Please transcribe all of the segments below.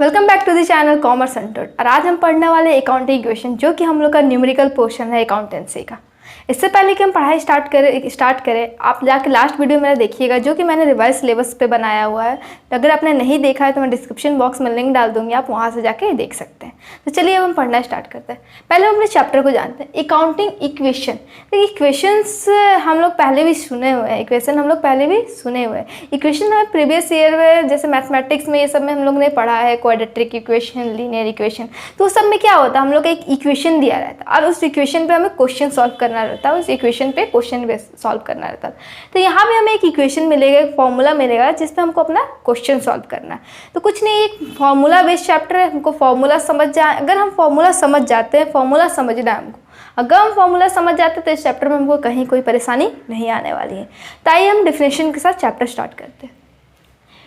Welcome back to the channel commerce centre. और आज हम पढ़ने वाले अकाउंटिंग इक्वेशन जो कि हम लोग का न्यूमेरिकल पोर्शन है अकाउंटेंसी का। इससे पहले कि हम पढ़ाई स्टार्ट करें आप जाके लास्ट वीडियो मेरा देखिएगा जो कि मैंने रिवाइज सिलेबस पे बनाया हुआ है। अगर आपने नहीं देखा है तो मैं डिस्क्रिप्शन बॉक्स में लिंक डाल दूंगी, आप वहाँ से जाके देख सकते हैं। तो चलिए अब हम पढ़ना स्टार्ट करते हैं। पहले हम अपने चैप्टर को जानते हैं, अकाउंटिंग इक्वेशन। देखिए इक्वेशंस हम लोग पहले भी सुने हुए हैं, इक्वेशन हमें प्रीवियस ईयर में जैसे मैथमेटिक्स में ये सब में हम लोग ने पढ़ा है, क्वाड्रेटिक इक्वेशन, लीनियर इक्वेशन। तो उस सब में क्या होता है, हम लोग एक इक्वेशन दिया रहता है और उस इक्वेशन पे हमें क्वेश्चन सॉल्व करना रहता है, उस इक्वेशन पे क्वेश्चन सॉल्व करना रहता है। तो यहाँ भी हमें एक इक्वेशन मिलेगा, एक फॉर्मूला मिलेगा जिस पे हमको अपना क्वेश्चन सॉल्व करना है। तो कुछ नहीं, एक फॉर्मूला बेस्ड चैप्टर है, हमको फॉर्मूला अगर हम फॉर्मूला समझ जाते हैं, फॉर्मूला समझना है हमको, अगर हम फॉर्मूला समझ जाते हैं तो इस चैप्टर में हमको कहीं कोई परेशानी नहीं आने वाली है। तो आइए हम डेफिनेशन के साथ चैप्टर स्टार्ट करते हैं।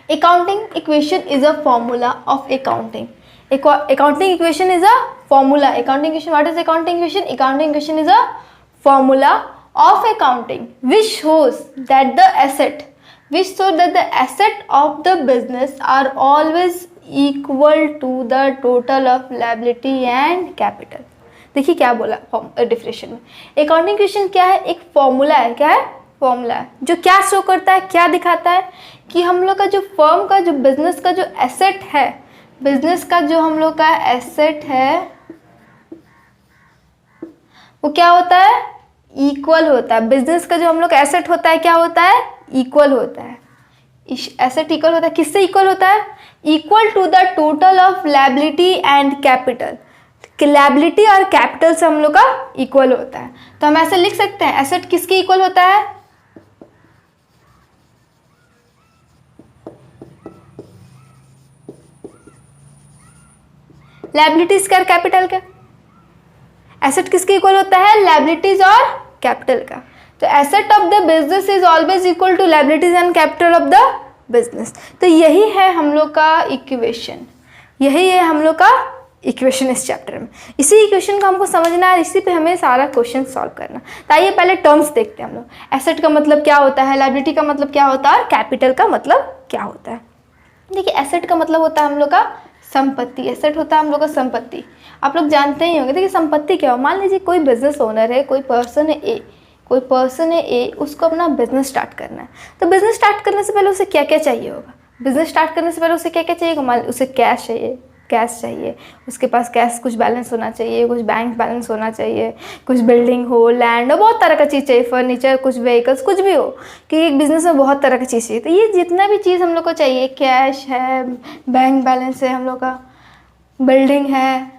Accounting equation is a formula of accounting. Accounting equation is a formula. Accounting equation, what is accounting equation? Accounting equation is a formula of accounting which shows that the asset of the business are always equal to the total of liability and capital. देखिए क्या बोला definition में। Accounting equation क्या है? एक formula है। क्या है? फॉर्मूला है जो क्या शो करता है, क्या दिखाता है कि हम लोग का जो फर्म का, जो बिजनेस का जो एसेट है, बिजनेस का जो हम लोग का एसेट है वो क्या होता है? इक्वल होता है। बिजनेस का जो हम लोग का एसेट होता है क्या होता है? इक्वल होता है। एसेट इक्वल होता है, किससे इक्वल होता है? Equal to the total of liability and capital. Liability और कैपिटल से हम लोग का इक्वल होता है। तो हम ऐसे लिख सकते हैं, एसेट किसके इक्वल होता है? लायबिलिटीज का, कैपिटल का। एसेट किसके इक्वल होता है? लायबिलिटीज और कैपिटल का। तो asset of the business is always equal to liabilities and capital of the business. तो यही है हम लोग का इक्वेशन, यही है हम लोग का इक्वेशन इस चैप्टर में। इसी इक्वेशन को हमको समझना है, इसी पे हमें सारा क्वेश्चन सॉल्व करना। तो आइए पहले टर्म्स देखते हैं हम लोग। एसेट का मतलब क्या होता है, लायबिलिटी का मतलब क्या होता है और कैपिटल का मतलब क्या होता है। देखिए एसेट का मतलब होता है हम लोग का संपत्ति। एसेट होता है हम लोग का संपत्ति। आप लोग जानते ही होंगे। देखिए संपत्ति क्या हो, मान लीजिए कोई बिजनेस ओनर है, कोई पर्सन है ए, उसको अपना बिजनेस स्टार्ट करना है। तो बिजनेस स्टार्ट करने से पहले उसे क्या क्या चाहिए होगा? बिजनेस स्टार्ट करने से पहले उसे क्या क्या चाहिए? मान उसे कैश चाहिए, उसके पास कैश कुछ बैलेंस होना चाहिए, कुछ बैंक बैलेंस होना चाहिए, कुछ बिल्डिंग हो, लैंड हो, बहुत तरह का चीज़ चाहिए, फर्नीचर, कुछ व्हीकल्स, कुछ भी हो, कि एक बिजनेस में बहुत तरह की चीज़ चाहिए। तो ये जितना भी चीज़ हम लोग को चाहिए, कैश है, बैंक बैलेंस है, हम लोग का बिल्डिंग है,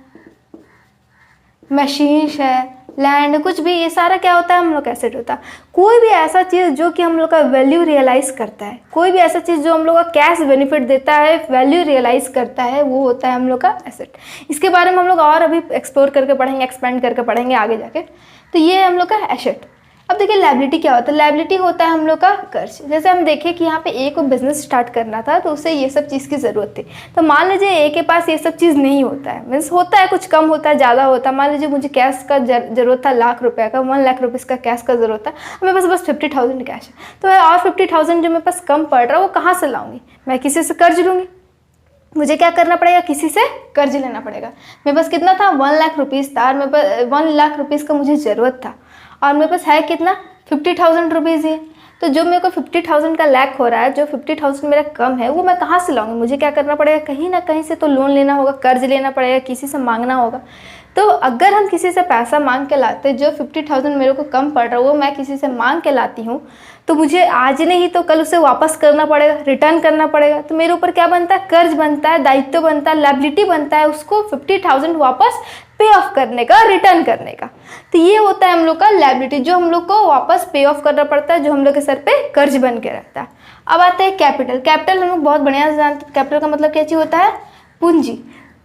मशीन्स है, लैंड, कुछ भी, ये सारा क्या होता है? हम लोग का एसेट होता है। कोई भी ऐसा चीज़ जो कि हम लोग का वैल्यू रियलाइज़ करता है, कोई भी ऐसा चीज़ जो हम लोग का कैश बेनिफिट देता है, वैल्यू रियलाइज़ करता है, वो होता है हम लोग का एसेट। इसके बारे में हम लोग और अभी एक्सप्लोर करके पढ़ेंगे, एक्सपेंड करके पढ़ेंगे आगे जाके। तो ये है हम लोग का एसेट। अब देखिए लायबिलिटी क्या होता है? लायबिलिटी होता है हम लोग का कर्ज। जैसे हम देखें कि यहाँ पे ए को बिजनेस स्टार्ट करना था तो उसे ये सब चीज़ की ज़रूरत थी। तो मान लीजिए ए के पास ये सब चीज़ नहीं होता है, मीन्स होता है, कुछ कम होता है, ज़्यादा होता है। मान लीजिए मुझे कैश का ज़रूरत था ₹1,00,000 का, 1 लाख रुपीज़ का कैश का ज़रूरत था, मेरे पास बस 50,000 कैश है। तो मैं और 50,000 जो मेरे पास कम पड़ रहा है वो कहाँ से लाऊंगी? मैं किसी से कर्ज लूँगी। मुझे क्या करना पड़ेगा? किसी से कर्ज लेना पड़ेगा। मेरे पास कितना था? 1 लाख रुपीज़ था और मेरे पास 1 लाख रुपीज़ का मुझे ज़रूरत था और मेरे पास है कितना? 50,000 रुपीज़ ही। तो जो मेरे को 50,000 का लैक हो रहा है, जो 50,000 मेरा कम है, वो मैं कहाँ से लाऊंगी? मुझे क्या करना पड़ेगा? कहीं ना कहीं से तो लोन लेना होगा, कर्ज लेना पड़ेगा, किसी से मांगना होगा। तो अगर हम किसी से पैसा मांग के लाते, जो 50,000 मेरे को कम पड़ रहा है वो मैं किसी से मांग के लाती हूँ, तो मुझे आज नहीं तो कल उसे वापस करना पड़ेगा, रिटर्न करना पड़ेगा। तो मेरे ऊपर क्या बनता है? कर्ज बनता है, दायित्व बनता है, लायबिलिटी बनता है, उसको 50,000 वापस पे ऑफ करने का, रिटर्न करने का। तो ये होता है हम लोग का लायबिलिटी, जो हम लोग को वापस पे ऑफ करना पड़ता है, जो हम लोग के सर पे कर्ज बन के रहता है। अब आता है कैपिटल। कैपिटल हम लोग बहुत बढ़िया से जानते हैं। कैपिटल का मतलब क्या चीज़ होता है? पूंजी।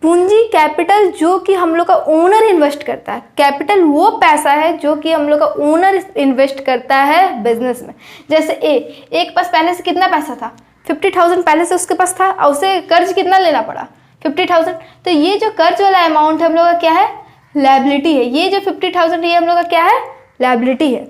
पूंजी, कैपिटल, जो कि हम लोग का ओनर इन्वेस्ट करता है। कैपिटल वो पैसा है जो कि हम लोग का ओनर इन्वेस्ट करता है बिजनेस में। जैसे ए के पास पहले से कितना पैसा था? 50,000 पहले से उसके पास था और उसे कर्ज कितना लेना पड़ा? 50,000। तो ये जो कर्ज वाला अमाउंट है हम लोग का क्या है? लायबिलिटी है। ये जो 50,000 ये हम लोग का क्या है? लायबिलिटी है।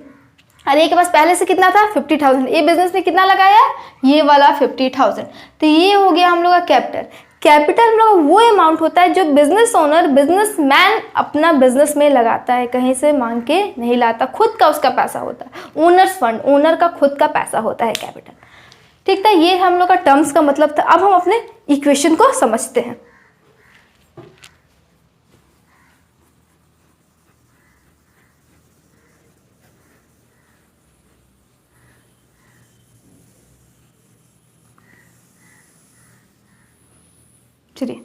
और ए के पास पहले से कितना था? 50,000। ये बिजनेस में कितना लगाया? ये वाला 50,000। तो ये हो गया हम लोग का कैपिटल। कैपिटल हम लोग वो अमाउंट होता है जो बिजनेस ओनर, बिजनेसमैन अपना बिजनेस में लगाता है, कहीं से मांग के नहीं लाता, खुद का उसका पैसा होता है। ओनर्स फंड, ओनर का खुद का पैसा होता है कैपिटल। ठीक था, ये हम लोग का टर्म्स का मतलब था। अब हम अपने इक्वेशन को समझते हैं। चलिए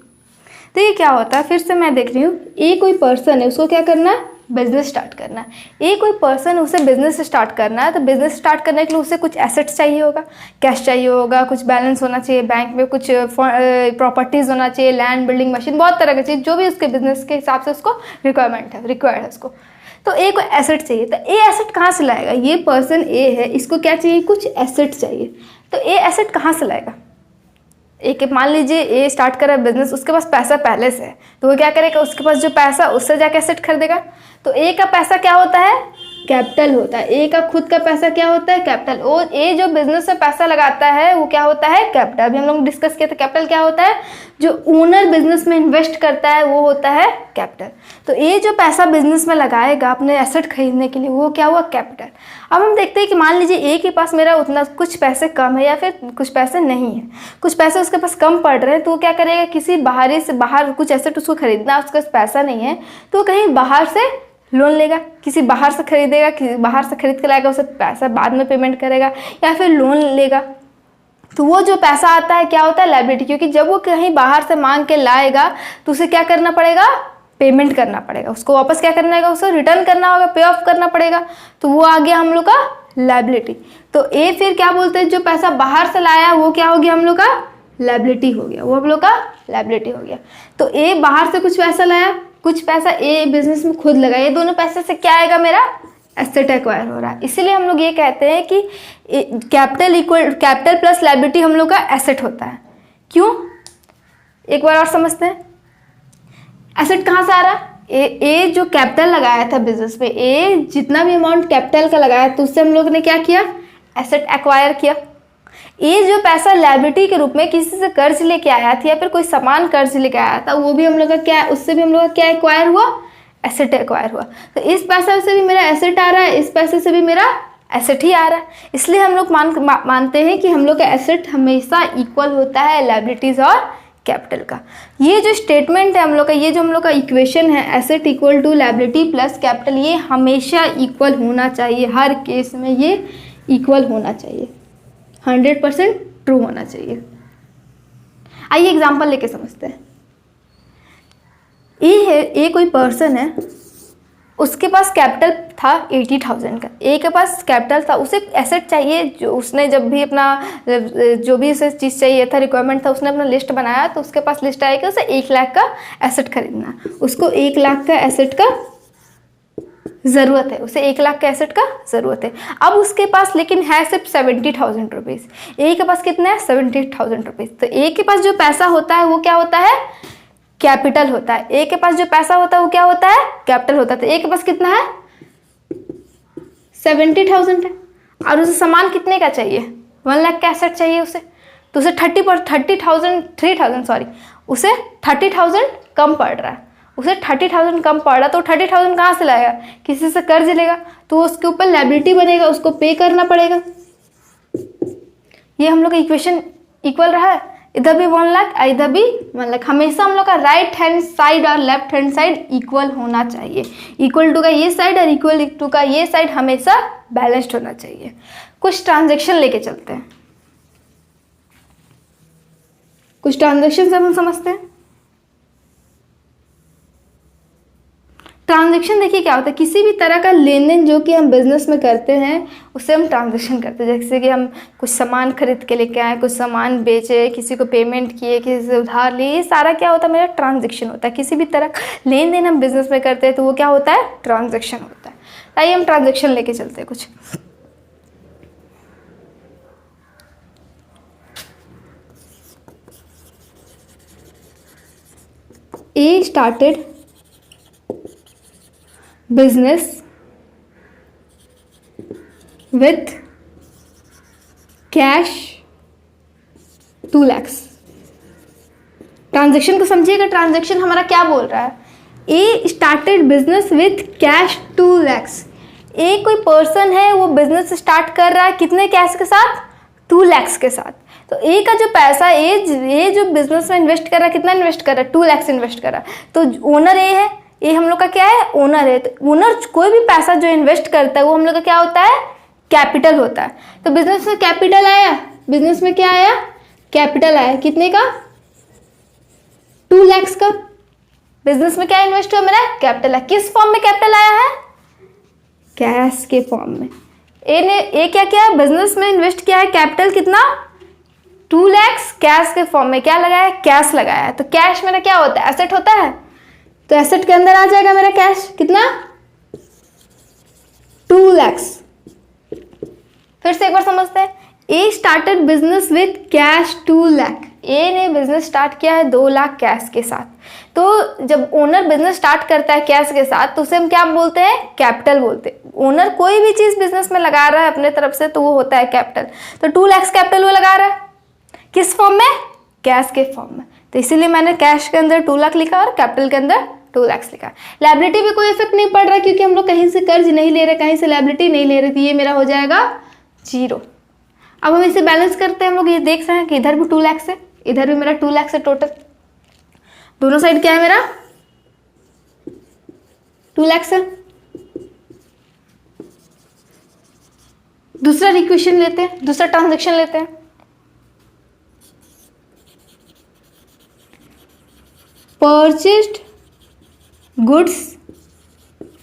देखिए क्या होता है, फिर से मैं देख रही हूँ। ए कोई पर्सन है, उसको क्या करना है, बिजनेस स्टार्ट करना है। ए कोई पर्सन, उसे बिजनेस स्टार्ट करना है, तो बिजनेस स्टार्ट करने के लिए उसे कुछ एसेट्स चाहिए होगा, कैश चाहिए होगा, कुछ बैलेंस होना चाहिए बैंक में, कुछ प्रॉपर्टीज होना चाहिए, लैंड, बिल्डिंग, मशीन, बहुत तरह की चीज़, जो भी उसके बिजनेस के हिसाब से उसको रिक्वायर्ड है उसको। तो ए को एसेट चाहिए, तो ए एसेट कहाँ से लाएगा, ये पर्सन ए है, इसको क्या चाहिए, कुछ एसेट चाहिए। तो ए एसेट कहाँ से लाएगा, एक मान लीजिए ए स्टार्ट करा बिजनेस, उसके पास पैसा पहले से है, तो वो क्या करेगा, उसके पास जो पैसा उससे जाके एसेट खरीदेगा। तो ए का पैसा क्या होता है, कैपिटल होता है। ए का खुद का पैसा क्या होता है, कैपिटल। और ए जो बिजनेस में पैसा लगाता है वो क्या होता है, कैपिटल। अभी हम लोग डिस्कस किए थे कैपिटल क्या होता है, जो ओनर बिजनेस में इन्वेस्ट करता है वो होता है कैपिटल। तो ए जो पैसा बिजनेस में लगाएगा अपने एसेट खरीदने के लिए, वो क्या हुआ, कैपिटल। अब हम देखते हैं कि मान लीजिए ए के पास मेरा उतना कुछ पैसे कम है या फिर कुछ पैसे नहीं है, कुछ पैसे उसके पास कम पड़ रहे हैं, तो वो क्या करेगा, किसी बाहर कुछ एसेट उसको खरीदना, उसके पास पैसा नहीं है तो कहीं बाहर से लोन लेगा, किसी बाहर से खरीदेगा, किसी बाहर से खरीद के लाएगा, उसे पैसा बाद में पेमेंट करेगा या फिर लोन लेगा। तो वो जो पैसा आता है क्या होता है, लायबिलिटी, क्योंकि जब वो कहीं बाहर से मांग के लाएगा तो उसे क्या करना पड़ेगा, पेमेंट करना पड़ेगा, उसको वापस क्या करना है, उसको रिटर्न करना होगा, पे ऑफ करना पड़ेगा। तो वो आ गया हम लोग का लायबिलिटी। तो ए फिर क्या बोलते हैं, जो पैसा बाहर से लाया वो क्या हो गया, हम लोग का लायबिलिटी हो गया, वो हम लोग का लायबिलिटी हो गया। तो ए बाहर से कुछ पैसा लाया, कुछ पैसा ए बिजनेस में खुद लगाया, ये दोनों पैसे से क्या आएगा, मेरा एसेट एक्वायर हो रहा है। इसीलिए हम लोग ये कहते हैं कि कैपिटल प्लस लायबिलिटी हम लोग का एसेट होता है। क्यों, एक बार और समझते हैं। एसेट कहाँ से आ रहा है, ए जो कैपिटल लगाया था बिजनेस में, ए जितना भी अमाउंट कैपिटल का लगाया तो उससे हम लोग ने क्या किया, एसेट एक्वायर किया। ए जो पैसा लायबिलिटी के रूप में किसी से कर्ज लेके आया था या फिर कोई सामान कर्ज लेके आया था, वो भी हम लोग का क्या, उससे भी हम लोग का क्या एक्वायर हुआ, एसेट एक्वायर हुआ। तो इस पैसे से भी मेरा एसेट आ रहा है, इस पैसे से भी मेरा एसेट ही आ रहा है। इसलिए हम लोग मानते हैं कि हम लोग का एसेट हमेशा इक्वल होता है लायबिलिटीज और कैपिटल का। ये जो स्टेटमेंट है हम लोग का, ये जो हम लोग का इक्वेशन है, asset equal to liability plus capital, ये हमेशा इक्वल होना चाहिए, हर केस में ये इक्वल होना चाहिए, 100% ट्रू होना चाहिए। आइए एग्जांपल लेके समझते हैं। ए है, ए कोई पर्सन है, उसके पास कैपिटल था 80,000 का, ए के पास कैपिटल था, उसे एसेट चाहिए, जो उसने जब भी अपना जो भी उसे चीज़ चाहिए था, रिक्वायरमेंट था, उसने अपना लिस्ट बनाया, तो उसके पास लिस्ट आएगी, उसे 1 लाख का एसेट खरीदना, उसको 1 लाख का एसेट का ज़रूरत है, उसे 1 लाख का एसेट का ज़रूरत है। अब उसके पास लेकिन है सिर्फ 70,000 रुपीज़, ए के पास कितना है, 70,000 रुपीज़। तो ए के पास जो पैसा होता है वो क्या होता है, कैपिटल होता है। ए के पास जो पैसा होता है वो क्या होता है, कैपिटल होता है। तो ए के पास कितना है, 70,000 है, और उसे सामान कितने का चाहिए, 1 लाख का एसेट चाहिए उसे, तो उसे 30,000 कम पड़ रहा है, उसे 30,000 कम पड़ रहा, तो 30,000 कहाँ से लाएगा, किसी से कर्ज लेगा, तो उसके ऊपर लायबिलिटी बनेगा, उसको पे करना पड़ेगा। ये हम लोग का इक्वेशन इक्वल रहा है, इधर भी 1 लाख, इधर भी 1 लाख। हमेशा हम लोग का राइट हैंड साइड और लेफ्ट हैंड साइड इक्वल होना चाहिए। इक्वल टू का ये साइड और इक्वल टू का ये साइड हमेशा बैलेंस्ड होना चाहिए। कुछ ट्रांजेक्शन लेके चलते हैं, कुछ ट्रांजेक्शन हम समझते हैं। ट्रांजैक्शन देखिए क्या होता है, किसी भी तरह का लेन देन जो कि हम बिजनेस में करते हैं उससे हम ट्रांजैक्शन करते हैं। जैसे कि हम कुछ सामान खरीद के लेके आए, कुछ सामान बेचे, किसी को पेमेंट किए, किसी से उधार लिए, ये सारा क्या होता है, मेरा ट्रांजैक्शन होता है। किसी भी तरह का लेन देन हम बिजनेस में करते हैं तो वो क्या होता है, ट्रांजैक्शन होता है। आइए हम ट्रांजैक्शन लेके चलते हैं कुछ। A started business with cash 2 lakhs, transaction को समझिएगा, ट्रांजेक्शन हमारा क्या बोल रहा है, A started business with cash 2 lakhs। A कोई पर्सन है वो बिजनेस स्टार्ट कर रहा है कितने कैश के साथ, 2 lakhs के साथ। तो ए का जो पैसा ए जो बिजनेस में इन्वेस्ट कर रहा है कितना इन्वेस्ट कर रहा है, 2 lakhs इन्वेस्ट कर रहा है। तो ओनर ए है, ये हम लोग का क्या है, ओनर है। तो ओनर कोई भी पैसा जो इन्वेस्ट करता है वो हम लोग का क्या होता है, कैपिटल होता है। तो बिजनेस में कैपिटल आया, बिजनेस में क्या आया, कैपिटल आया, कितने का, 2 lakhs का। बिजनेस में क्या इन्वेस्ट हुआ मेरा, कैपिटल है। किस फॉर्म में कैपिटल आया है, कैश के फॉर्म में। ए क्या किया, बिजनेस में इन्वेस्ट किया है कैपिटल कितना, 2 lakhs, कैश के फॉर्म में क्या लगाया, कैश लगाया है। तो कैश मेरा क्या होता है, एसेट होता है। तो एसेट के अंदर आ जाएगा मेरा कैश कितना, 2 lakhs। फिर से एक बार समझते हैं, A started business with cash 2 lakh। A ने बिजनेस स्टार्ट किया है 2 लाख कैश के साथ। तो जब ओनर बिजनेस स्टार्ट करता है कैश के साथ तो उसे हम क्या बोलते हैं, कैपिटल बोलते हैं। ओनर कोई भी चीज बिजनेस में लगा रहा है अपने तरफ से तो वो होता है कैपिटल। तो 2 lakhs कैपिटल वो लगा रहा है किस फॉर्म में, कैश के फॉर्म में। तो इसीलिए मैंने कैश के अंदर 2 लाख लिखा और कैपिटल के अंदर 2 lakhs लिखा। लायबिलिटी भी कोई इफेक्ट नहीं पड़ रहा क्योंकि हम लोग कहीं से कर्ज नहीं ले रहे, कहीं से लायबिलिटी नहीं ले रहे, तो ये मेरा हो जाएगा 0। अब हम इसे बैलेंस करते हैं। हम लोग ये देख रहे हैं कि इधर भी 2 lakhs है, इधर भी मेरा 2 lakhs है टोटल। दोनों साइड क्या है मेरा, 2 lakhs है। दूसरा इक्वेशन लेते हैं, दूसरा ट्रांजैक्शन लेते हैं। Purchased goods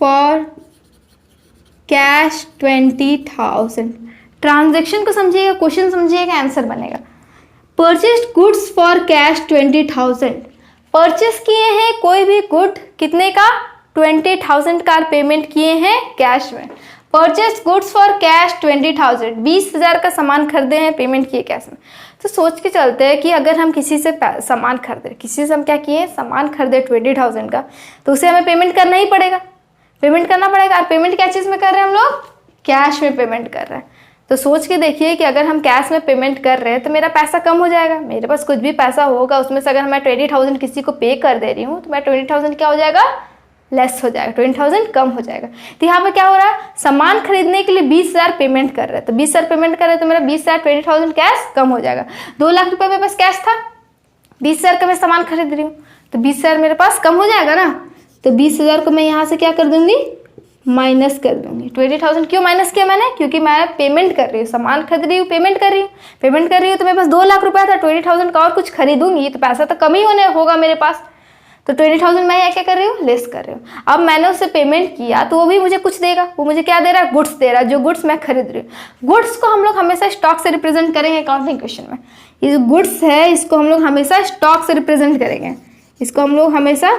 for cash 20,000। Transaction को समझिएगा, क्वेश्चन समझिएगा, आंसर बनेगा। Purchased goods for cash 20,000। Purchase किए हैं कोई भी गुड कितने का, 20,000 का पेमेंट किए हैं कैश में। परचेस्ड गुड्स फॉर कैश 20,000, 20,000 का सामान खरीदे हैं, पेमेंट किए कैश में। तो सोच के चलते हैं कि अगर हम किसी से सामान खरीदे, किसी से हम क्या किए, सामान खरीदे 20,000 का, तो उसे हमें पेमेंट करना ही पड़ेगा, पेमेंट करना पड़ेगा। और पेमेंट क्या चीज़ में कर रहे हैं हम लोग, कैश में पेमेंट कर रहे हैं। तो सोच के देखिए कि अगर हम कैश में पेमेंट कर रहे हैं तो मेरा पैसा कम हो जाएगा। मेरे पास कुछ भी पैसा होगा उसमें से अगर मैं 20,000 किसी को पे कर दे रही हूँ तो मेरा 20,000 क्या हो जाएगा, लेस हो जाएगा, 20,000 कम हो जाएगा। तो यहाँ पे क्या हो रहा है, सामान खरीदने के लिए 20,000 पेमेंट कर रहे हैं, तो 20,000 पेमेंट कर रहे हैं तो मेरा 20,000 20,000 कैश कम हो जाएगा। 2 लाख रुपये मेरे पास कैश था, 20,000 का मैं सामान खरीद रही हूँ तो 20,000 मेरे पास कम हो जाएगा ना। तो 20,000 को मैं यहाँ से क्या कर दूंगी, माइनस कर दूंगी। 20,000 क्यों माइनस किया मैंने, क्योंकि मैं पेमेंट कर रही हूँ, सामान खरीद रही हूँ, पेमेंट कर रही हूँ तो मेरे पास 2 लाख रुपया था, 20,000 का और कुछ खरीदूंगी तो पैसा तो कम ही होगा मेरे पास। तो 20,000 मैं क्या कर रही हूँ, लेस कर रही हूँ। अब मैंने उससे पेमेंट किया तो वो भी मुझे कुछ देगा, वो मुझे क्या दे रहा है, गुड्स दे रहा है, जो गुड्स मैं खरीद रही हूँ। गुड्स को हम लोग हमेशा स्टॉक से रिप्रेजेंट करेंगे अकाउंटिंग क्वेश्चन में। ये जो गुड्स है इसको हम लोग हमेशा स्टॉक से रिप्रेजेंट करेंगे, इसको हम लोग हमेशा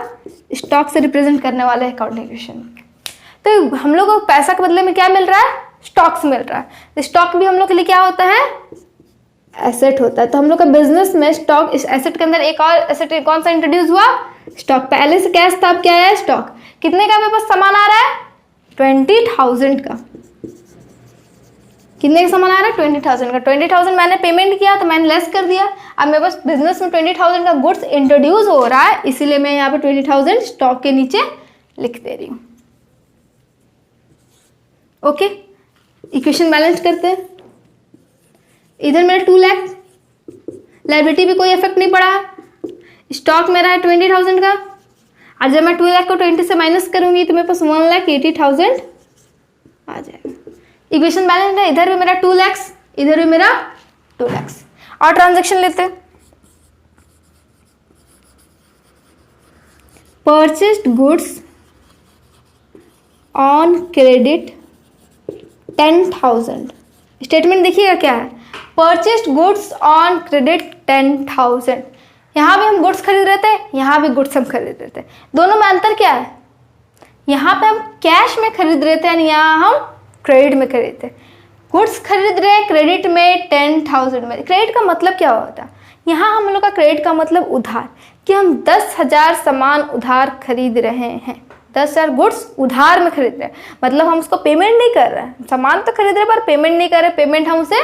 स्टॉक से रिप्रेजेंट करने वाले अकाउंटिंग क्वेश्चन में। तो हम लोग को पैसा के बदले में क्या मिल रहा है, स्टॉक्स मिल रहा है। तो स्टॉक भी हम लोग के लिए क्या होता है, एसेट होता है। तो हम लोग का बिजनेस में स्टॉक, इस एसेट के अंदर एक और एसेट कौन सा इंट्रोड्यूस हुआ, स्टॉक। पहले से कैश था, अब क्या है, स्टॉक। कितने का मेरे पास सामान आ रहा है, 20,000 का। कितने का सामान आ रहा है, 20,000 का। 20,000 मैंने पेमेंट किया तो मैंने लेस कर दिया। अब मेरे पास बिजनेस में 20,000 का गुड्स इंट्रोड्यूस हो रहा है, इसीलिए मैं यहाँ पे 20,000 स्टॉक के नीचे लिख दे रही हूँ। ओके, इक्वेशन बैलेंस करते हैं। इधर मेरा 2 लाख, लायबिलिटी भी कोई इफेक्ट नहीं पड़ा, स्टॉक मेरा है 20,000 का। और जब मैं 2 लाख को 20 से माइनस करूंगी तो मेरे पास 1,80,000 आ जाएगा। इक्वेशन बैलेंस है, इधर भी मेरा 2 लाख, इधर भी मेरा 2 लाख। और ट्रांजैक्शन लेते हैं। Purchased goods on credit 10,000। Statement देखिएगा क्या है, परचेस्ड गुड्स ऑन क्रेडिट 10,000। यहाँ भी हम गुड्स खरीद रहे थे, यहाँ भी गुड्स हम खरीद रहे थे। दोनों में अंतर क्या है, यहाँ पे हम कैश में खरीद रहे थे, यानी यहाँ हम क्रेडिट में खरीद थे। गुड्स खरीद रहे हैं क्रेडिट में 10,000 में। क्रेडिट का मतलब क्या होता है, यहाँ हम लोग का क्रेडिट का मतलब उधार, कि हम 10,000 सामान उधार खरीद रहे हैं। 10,000 गुड्स उधार में खरीद रहे हैं, मतलब हम उसको पेमेंट नहीं कर रहे हैं। सामान तो खरीद रहे हैं पर पेमेंट नहीं कर रहे, पेमेंट हम उसे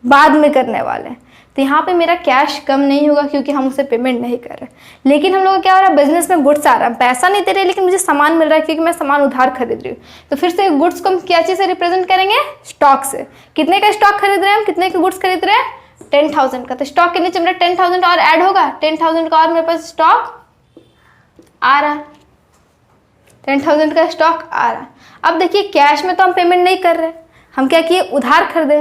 बाद में करने वाले हैं। तो यहाँ पे मेरा कैश कम नहीं होगा क्योंकि हम उसे पेमेंट नहीं कर रहे। लेकिन हम लोग का क्या हो रहा है, बिजनेस में गुड्स आ रहा है, पैसा नहीं दे रहे लेकिन मुझे सामान मिल रहा है क्योंकि मैं सामान उधार खरीद रही हूँ। तो फिर से गुड्स को हम क्या चीज़ से रिप्रेजेंट करेंगे, स्टॉक से। कितने का स्टॉक खरीद रहे हैं हम, कितने के गुड्स खरीद रहे हैं, 10,000 का। तो स्टॉक के नीचे मेरा 10,000 और ऐड होगा, 10,000 का और मेरे पास स्टॉक आ रहा है, 10,000 का स्टॉक आ रहा है। अब देखिए कैश में तो हम पेमेंट नहीं कर रहे, हम क्या किए, उधार खरीदे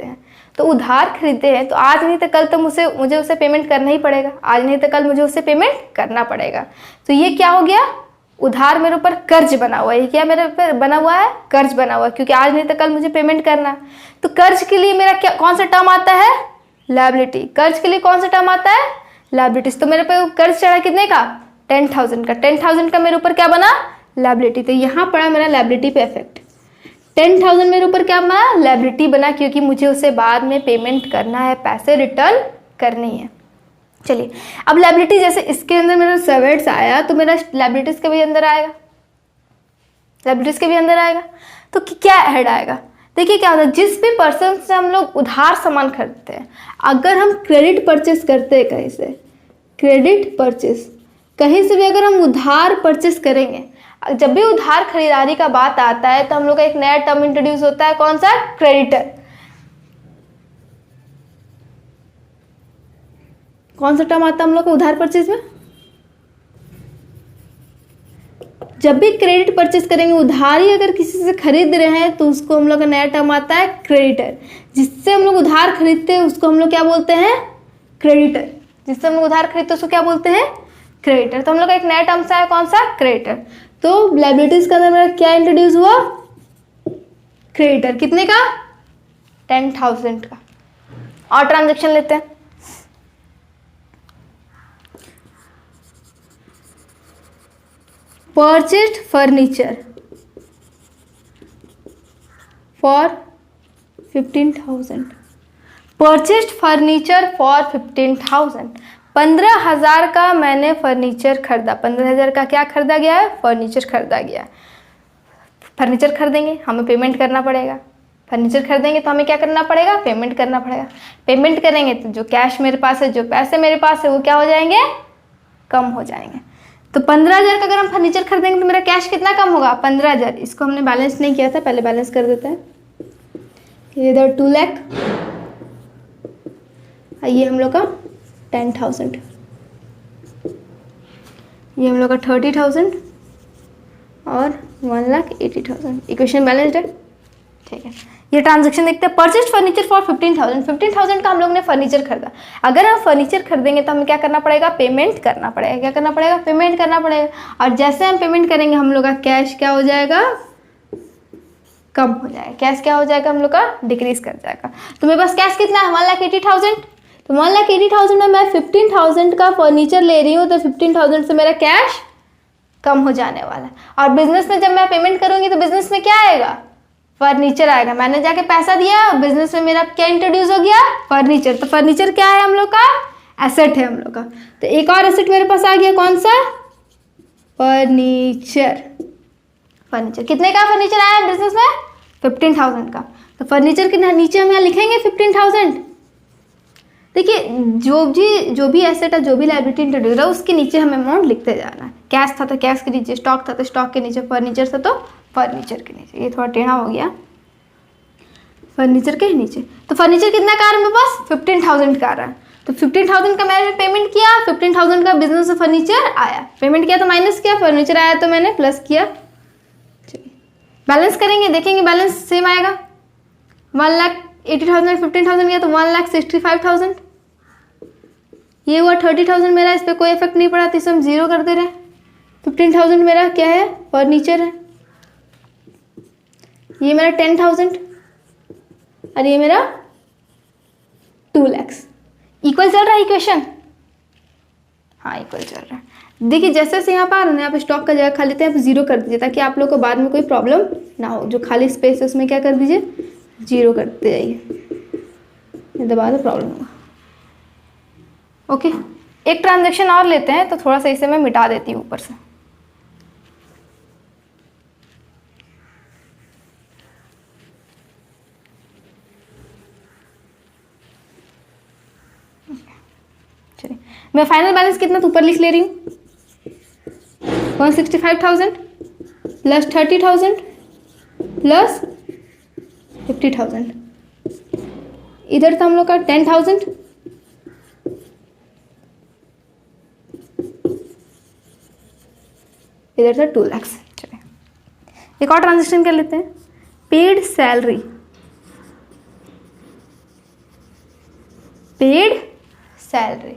हैं। तो उधार खरीदते हैं तो आज नहीं तो कल तो मुझे उसे पेमेंट करना ही पड़ेगा, आज नहीं तो कल मुझे उसे पेमेंट करना पड़ेगा। तो ये क्या हो गया, उधार मेरे ऊपर कर्ज बना हुआ है। ये क्या मेरे ऊपर बना हुआ है, कर्ज बना हुआ है, क्योंकि आज नहीं तो कल मुझे पेमेंट करना है। तो कर्ज के लिए मेरा क्या कौन सा टर्म आता है, लायबिलिटी। कर्ज के लिए कौन सा टर्म आता है, लायबिलिटीज। तो मेरे पे कर्ज चढ़ा कितने का, 10,000 का। 10,000 का मेरे ऊपर क्या बना, लायबिलिटी। तो यहाँ पड़ा मेरा लायबिलिटी पे इफेक्ट। 10,000 मेरे ऊपर क्या बना, लायबिलिटी बना, क्योंकि मुझे उसे बाद में पेमेंट करना है, पैसे रिटर्न करनी है। चलिए अब लायबिलिटी, जैसे इसके अंदर मेरा सर्वेंट्स आया तो मेरा लायबिलिटीज के भी अंदर आएगा, लायबिलिटीज के भी अंदर आएगा। तो क्या ऐड आएगा, देखिए क्या होता है, जिस भी पर्सन से हम लोग उधार सामान खरीदते हैं, अगर हम क्रेडिट परचेस करते हैं कहीं से, क्रेडिट परचेस कहीं से भी अगर हम उधार परचेस करेंगे, जब भी उधार खरीदारी का बात आता है तो हम लोग का एक नया टर्म इंट्रोड्यूस होता है, कौन सा, क्रेडिटर। कौन सा टर्म आता है हम लोग का उधार परचेज में, जब भी क्रेडिट परचेस करेंगे, उधारी अगर किसी से खरीद रहे हैं तो उसको हम लोग का नया टर्म आता है क्रेडिटर। जिससे हम लोग उधार खरीदते हैं उसको हम लोग क्या बोलते हैं, क्रेडिटर। जिससे हम लोग उधार खरीदते हैं उसको क्या बोलते हैं, क्रेडिटर। तो हम लोग का एक नया टर्म सा है, कौन सा, क्रेडिटर। तो लायबिलिटीज के अंदर मेरा क्या इंट्रोड्यूस हुआ, क्रेडिटर। कितने का, 10,000 का। और ट्रांजेक्शन लेते हैं, purchased furniture for 15,000, purchased furniture for 15,000। 15,000 का मैंने फर्नीचर खरीदा, 15,000 का क्या खरीदा गया है, फर्नीचर खरीदा गया। फर्नीचर खरीदेंगे हमें पेमेंट करना पड़ेगा, फर्नीचर खरीदेंगे तो हमें क्या करना पड़ेगा, पेमेंट करना पड़ेगा। पेमेंट करेंगे तो जो कैश मेरे पास है, जो पैसे मेरे पास है, वो क्या हो जाएंगे, कम हो जाएंगे। तो 15,000 का अगर हम फर्नीचर खरीदेंगे तो मेरा कैश कितना कम होगा, 15,000। इसको हमने बैलेंस नहीं किया था, पहले बैलेंस कर देते हैं। इधर 2 लाख, ये हम लोग का 10,000, ये हम लोग का 30,000 और 1,80,000। इक्वेशन बैलेंस्ड है, ठीक है। ये ट्रांजैक्शन देखते हैं, परचेस्ड फर्नीचर फॉर 15,000। 15,000 का हम लोग ने फर्नीचर खरीदा। अगर हम फर्नीचर खरीदेंगे तो हमें क्या करना पड़ेगा, पेमेंट करना पड़ेगा। क्या करना पड़ेगा, पेमेंट करना पड़ेगा। और जैसे हम पेमेंट करेंगे हम लोग का कैश क्या हो जाएगा, कम हो जाएगा। कैश क्या हो जाएगा, हम लोग का डिक्रीज कर जाएगा। तो मेरे पास कैश कितना है, 1,80,000। तो 1,80,000 में मैं 15,000 का फर्नीचर ले रही हूँ, तो 15,000 से मेरा कैश कम हो जाने वाला है। और बिजनेस में जब मैं पेमेंट करूंगी तो बिजनेस में क्या आएगा, फर्नीचर आएगा। मैंने जाके पैसा दिया, बिजनेस में मेरा क्या इंट्रोड्यूस हो गया, फर्नीचर। तो फर्नीचर क्या है, हम लोग का एसेट है हम लोग का। तो एक और एसेट मेरे पास आ गया, कौन सा, फर्नीचर। फर्नीचर कितने का फर्नीचर आया बिजनेस में, 15,000 का। तो फर्नीचर के नीचे हम यहाँ लिखेंगे 15,000। देखिए जो भी एसेट है, जो भी लायबिलिटी इंट्रोड्यूस है, उसके नीचे हमें अमाउंट लिखते जाना है। कैश था तो कैश के नीचे, स्टॉक था तो स्टॉक के नीचे, फर्नीचर था तो फर्नीचर के नीचे। ये थोड़ा टेढ़ा हो गया, फर्नीचर के नीचे। तो फर्नीचर कितना का आ रहा है मेरे पास, 15,000 का आ रहा है। तो 15,000 का मैंने पेमेंट किया, 15,000 का बिजनेस से फर्नीचर आया। पेमेंट किया तो माइनस किया, फर्नीचर आया तो मैंने प्लस किया। चलिए बैलेंस करेंगे, देखेंगे बैलेंस सेम आएगा। 1,80,000 15,000 गया तो 1,65,000। ये हुआ 30,000 मेरा, इस पर कोई इफेक्ट नहीं पड़ा तो इसे हम जीरो कर दे रहे हैं। 15,000 मेरा क्या है, फर्नीचर है। ये मेरा 10,000 और ये मेरा 2 लाख। इक्वल चल रहा है इक्वेशन, हाँ इक्वल चल रहा है। देखिए जैसे जैसे यहाँ पर आ रहा है, यहाँ पे स्टॉक का जगह खाली था, यहाँ पे जीरो कर दीजिए ताकि आप लोग को बाद में कोई प्रॉब्लम ना हो। जो खाली स्पेस है उसमें क्या कर दीजिए, जीरो करते जाइए, दबा दो प्रॉब्लम होगा। ओके, एक ट्रांजैक्शन और लेते हैं, तो थोड़ा सा इसे मैं मिटा देती हूँ ऊपर से। मैं फाइनल बैलेंस कितना तो ऊपर लिख ले रही हूँ, 165,000 प्लस 30,000 प्लस 50,000। इधर था हम लोग का 10,000, इधर था 2 लाख। चलिए एक और ट्रांजेक्शन कर लेते हैं। Paid salary, paid salary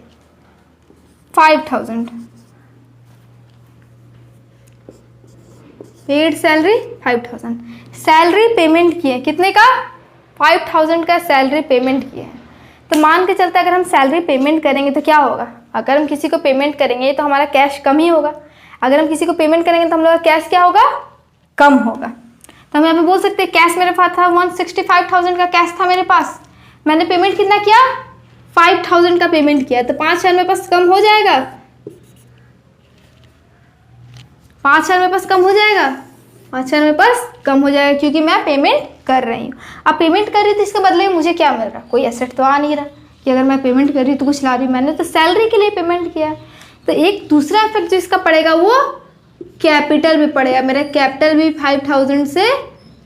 5,000, paid salary 5,000। Salary payment किए कितने का, 5,000 का सैलरी पेमेंट किए हैं। तो मान के चलते अगर हम सैलरी पेमेंट करेंगे तो क्या होगा, अगर हम किसी को पेमेंट करेंगे तो हमारा कैश कम ही होगा, अगर हम किसी को पेमेंट करेंगे तो हम लोग का कैश क्या होगा, कम होगा। तो हम यहाँ पे बोल सकते हैं कैश मेरे पास था 165,000 का कैश था मेरे पास, मैंने पेमेंट कितना किया 5,000 का पेमेंट किया, तो 5,000 मेरे पास कम हो जाएगा, 5,000 मेरे पास कम हो जाएगा, 5,000 मेरे पास कम हो जाएगा क्योंकि मैं पेमेंट कर रही हूँ। अब पेमेंट कर रही थी इसके बदले में मुझे क्या मिल रहा, कोई एसेट तो आ नहीं रहा कि अगर मैं पेमेंट कर रही तो कुछ ला रही, मैंने तो सैलरी के लिए पेमेंट किया। तो एक दूसरा इफेक्ट जो इसका पड़ेगा वो कैपिटल भी पड़ेगा, मेरा कैपिटल भी 5,000 से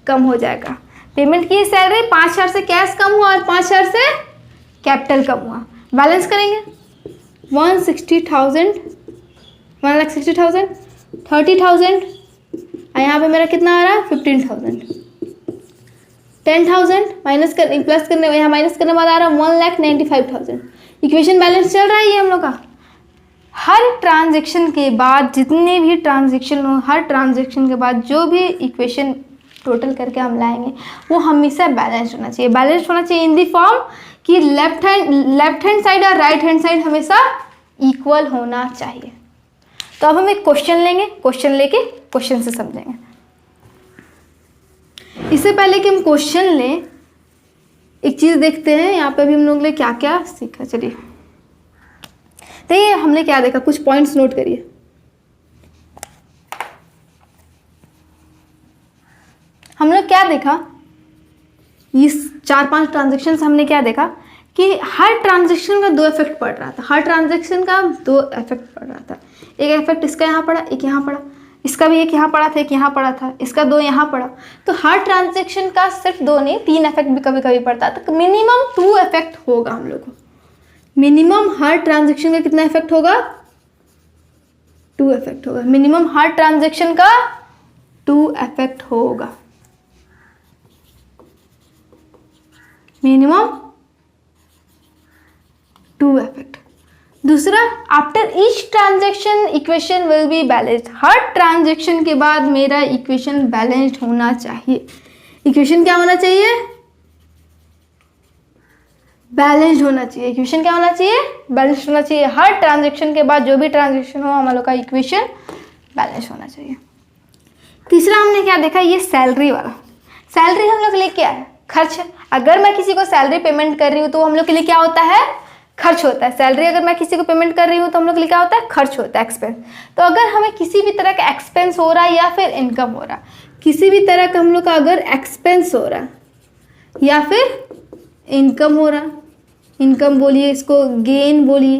कम हो जाएगा। पेमेंट की सैलरी 5,000 से कैश कम हुआ और 5,000 से कैपिटल कम हुआ। बैलेंस करेंगे 160,000, 1,60,000, 30,000 और यहाँ पे मेरा कितना आ रहा है 15,000, 10,000 माइनस कर प्लस करने यहाँ माइनस करने बाद आ रहा है 1,95,000। इक्वेशन बैलेंस चल रहा है ये हम लोग का। हर ट्रांजेक्शन के बाद जितने भी ट्रांजेक्शन हो, हर ट्रांजेक्शन के बाद जो भी इक्वेशन टोटल करके हम लाएंगे वो हमेशा बैलेंस होना चाहिए। बैलेंस होना चाहिए इन दी फॉर्म कि लेफ्ट हैंड साइड और राइट हैंड साइड हमेशा इक्वल होना चाहिए। तो अब हम एक क्वेश्चन लेंगे, क्वेश्चन लेके क्वेश्चन से समझेंगे। इससे पहले कि हम क्वेश्चन लें एक चीज़ देखते हैं यहाँ पे भी हम लोग ने क्या क्या सीखा। चलिए तो ये हमने क्या देखा, कुछ पॉइंट्स नोट करिए। हम लोग क्या देखा, इस 4-5 ट्रांजेक्शन से हमने क्या देखा कि हर ट्रांजेक्शन का 2 इफेक्ट पड़ रहा था, हर ट्रांजेक्शन का 2 इफेक्ट पड़ रहा था। एक इफेक्ट इसका यहाँ पड़ा, एक यहाँ पड़ा, इसका भी एक यहाँ पड़ा था, एक यहाँ पड़ा था, इसका 2 यहाँ पड़ा। तो हर ट्रांजेक्शन का सिर्फ 2 नहीं 3 इफेक्ट भी कभी कभी पड़ता है। तो मिनिमम 2 इफेक्ट होगा हम लोग को, मिनिमम हर ट्रांजेक्शन का कितना इफेक्ट होगा, 2 इफेक्ट होगा। मिनिमम हर ट्रांजेक्शन का 2 इफेक्ट होगा, मिनिमम 2 इफेक्ट। दूसरा, after each transaction equation will be balanced. Her transaction के बाद मेरा इक्वेशन बैलेंस्ड होना चाहिए। इक्वेशन क्या होना चाहिए, बैलेंस्ड होना चाहिए। इक्वेशन क्या होना चाहिए, बैलेंस्ड होना चाहिए। हर ट्रांजेक्शन के बाद जो भी ट्रांजेक्शन हो हम लोग का इक्वेशन बैलेंस होना चाहिए। तीसरा हमने क्या देखा, ये सैलरी वाला। सैलरी हम लोग के लिए क्या है, खर्च है। अगर मैं किसी को सैलरी पेमेंट कर रही हूँ तो हम लोग के लिए क्या होता है, खर्च होता है। सैलरी अगर मैं किसी को पेमेंट कर रही हूँ तो हम लोग के लिए क्या होता है, खर्च होता है, एक्सपेंस। तो अगर हमें किसी भी तरह का एक्सपेंस हो रहा है या फिर इनकम हो रहा है, किसी भी तरह का हम लोग का अगर एक्सपेंस हो रहा है या फिर इनकम हो रहा, इनकम बोलिए इसको, गेन बोलिए,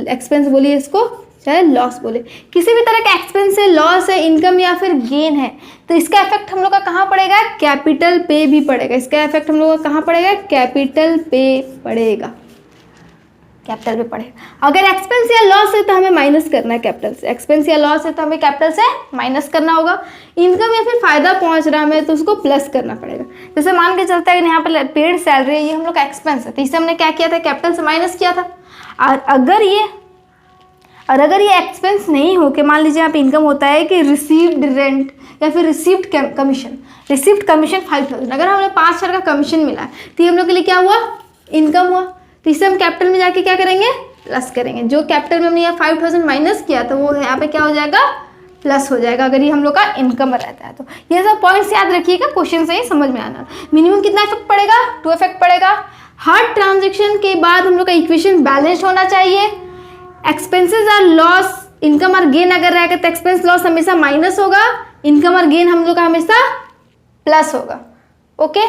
एक्सपेंस बोलिए इसको, चाहे लॉस बोले, किसी भी तरह का एक्सपेंस है, लॉस है, इनकम या फिर गेन है, तो इसका इफेक्ट हम लोग का कहाँ पड़ेगा, कैपिटल पे भी पड़ेगा। इसका इफेक्ट हम लोग का कहाँ पड़ेगा, कैपिटल पे पड़ेगा, कैपिटल पे पड़ेगा। अगर एक्सपेंस या लॉस है तो हमें माइनस करना है कैपिटल से, एक्सपेंस या लॉस है तो हमें कैपिटल से माइनस करना होगा। इनकम या फिर फायदा पहुंच रहा है तो उसको प्लस करना पड़ेगा। जैसे मान के चलता है कि यहाँ पर पेड सैलरी है, ये हम लोग का एक्सपेंस है, तो इसे हमने क्या किया था, कैपिटल से माइनस किया था। और अगर ये एक्सपेंस नहीं हो के मान लीजिए यहाँ पे इनकम होता है कि रिसीव्ड रेंट या फिर रिसीव्ड कमीशन, रिसीव्ड कमीशन 5,000, अगर हमें 5,000 का कमीशन मिला है तो ये हम लोग के लिए क्या हुआ, इनकम हुआ। तो इससे हम कैपिटल में जाके क्या करेंगे, प्लस करेंगे। जो कैपिटल में हमने यहाँ 5,000 माइनस किया तो वो यहाँ पे क्या हो जाएगा, प्लस हो जाएगा, अगर ये हम लोग का इनकम रहता है तो। ये सब पॉइंट्स याद रखिएगा, क्वेश्चन से ही समझ में आना। मिनिमम कितना इफेक्ट पड़ेगा, 2 इफेक्ट पड़ेगा। हर ट्रांजेक्शन के बाद हम लोग का इक्वेशन बैलेंस होना चाहिए। एक्सपेंसेस और लॉस, इनकम और गेन अगर रहेगा तो एक्सपेंस लॉस हमेशा माइनस होगा, इनकम और गेन हम लोग का हमेशा प्लस होगा। Okay,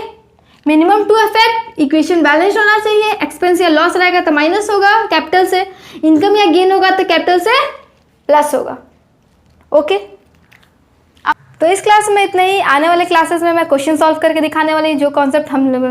minimum two effect, equation balance होना चाहिए, एक्सपेंस या लॉस रहेगा तो माइनस होगा कैपिटल से, इनकम या गेन होगा तो कैपिटल से प्लस होगा। ओके, तो इस क्लास में इतना ही। आने वाले क्लासेस में मैं क्वेश्चन सॉल्व करके दिखाने वाली हूँ, जो कॉन्सेप्ट हम लोगों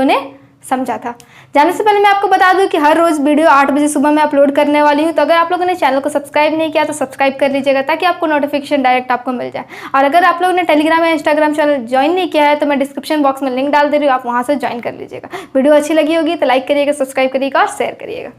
ने समझा था। जाने से पहले मैं आपको बता दूं कि हर रोज़ वीडियो 8 बजे सुबह मैं अपलोड करने वाली हूं, तो अगर आप लोगों ने चैनल को सब्सक्राइब नहीं किया तो सब्सक्राइब कर लीजिएगा ताकि आपको नोटिफिकेशन डायरेक्ट आपको मिल जाए। और अगर आप लोगों ने टेलीग्राम या इंस्टाग्राम चैनल ज्वाइन नहीं किया है तो मैं डिस्क्रिप्शन बॉक्स में लिंक डाल दे रही हूँ, आप वहाँ से ज्वाइन कर लीजिएगा। वीडियो अच्छी लगी होगी तो लाइक करिएगा, सब्सक्राइब करिएगा और शेयर करिएगा।